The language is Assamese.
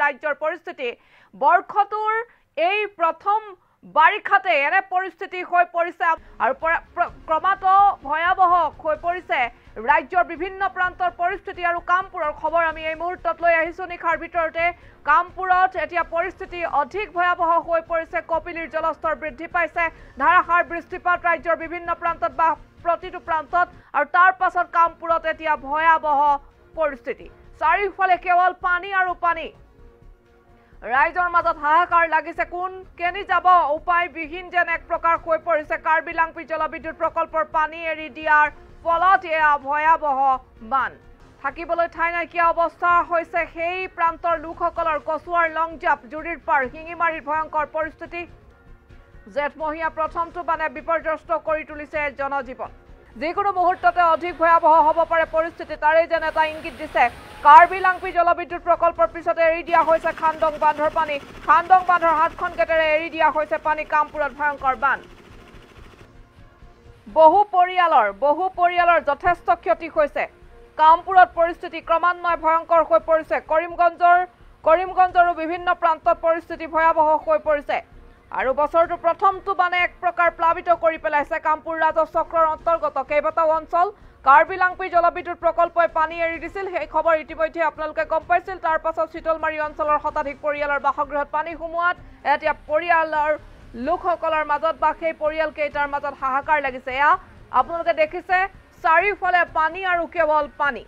ৰাজ্যৰ পৰিস্থিতি বৰখতুৰ এই প্ৰথম বাৰিষাতে এনে পৰিস্থিতি হৈ পৰিছে আৰু ক্ৰমাৎ ভয়াবহ হৈ পৰিছে ৰাজ্যৰ বিভিন্ন প্ৰান্তৰ পৰিস্থিতি আৰু কামপুৰৰ খবৰ আমি এই মুহূৰ্তত লৈ আহিছো নিশাৰ ভিতৰতে কামপুৰত এতিয়া পৰিস্থিতি অধিক ভয়াবহ হৈ পৰিছে কপিলীৰ জলস্তৰ বৃদ্ধি পাইছে ধাৰাসাৰ বৃষ্টিপাত ৰাজ্যৰ বিভিন্ন প্ৰান্তত বা প্ৰতিটো প্ৰান্তত আৰু তাৰ পাছত কামপুৰত এতিয়া ভয়াবহ পৰিস্থিতি চাৰিওফালে কেৱল পানী আৰু পানী ৰাইজৰ মাজত হাহাকাৰ লাগিছে কোন কেনি যাব উপায়বিহীন যেন এক প্ৰকাৰ হৈ পৰিছে কাৰ্বি লাংপি জলবিদ্যুৎ প্ৰকল্পৰ পানী এৰি দিয়াৰ ফলত এয়া ভয়াবহ বান থাকিবলৈ ঠাই নাইকিয়া অৱস্থা হৈছে সেই প্ৰান্তৰ লোকসকলৰ কচুৱাৰ লংজাপ জুৰিৰ পাৰ শিঙিমাৰীৰ ভয়ংকৰ পৰিস্থিতি জেঠমহীয়া প্ৰথমটো বানে বিপৰ্যস্ত কৰি তুলিছে জনজীৱন যিকোনো মুহূৰ্ততে অধিক ভয়াবহ হ'ব পাৰে পৰিস্থিতি তাৰেই যেন এটা ইংগিত দিছে কাৰ্বি লাংপি জলবিদ্যুৎ প্ৰকল্পৰ পিছতে এৰি দিয়া হৈছে খান্দং বান্ধৰ পানী খান্দং বান্ধৰ 7খন গেটেৰে এৰি দিয়া হৈছে পানী কামপুৰত ভয়ংকৰ বান বহু পৰিয়ালৰ যথেষ্ট ক্ষতি হৈছে কামপুৰত পৰিস্থিতি ক্ৰমান্বয়ে ভয়ংকৰ হৈ পৰিছে কৰিমগঞ্জৰো বিভিন্ন প্ৰান্তত পৰিস্থিতি ভয়াবহ হৈ পৰিছে আৰু বছৰটো প্ৰথমটো বানে এক প্ৰকাৰ প্লাবিত কৰি পেলাইছে কামপুৰ ৰাজহ চক্ৰৰ অন্তৰ্গত কেইবাটাও অঞ্চল কাৰ্বি লাংপি জলবিদ্যুৎ প্ৰকল্পই পানী এৰি দিছিল সেই খবৰ ইতিমধ্যে আপোনালোকে গম পাইছিল তাৰ পাছত চিতলমাৰী অঞ্চলৰ শতাধিক পৰিয়ালৰ বাসগৃহত পানী সোমোৱাত এতিয়া পৰিয়ালৰ লোকসকলৰ মাজত বা সেই পৰিয়ালকেইটাৰ মাজত হাহাকাৰ লাগিছে এয়া আপোনালোকে দেখিছে চাৰিওফালে পানী আৰু কেৱল পানী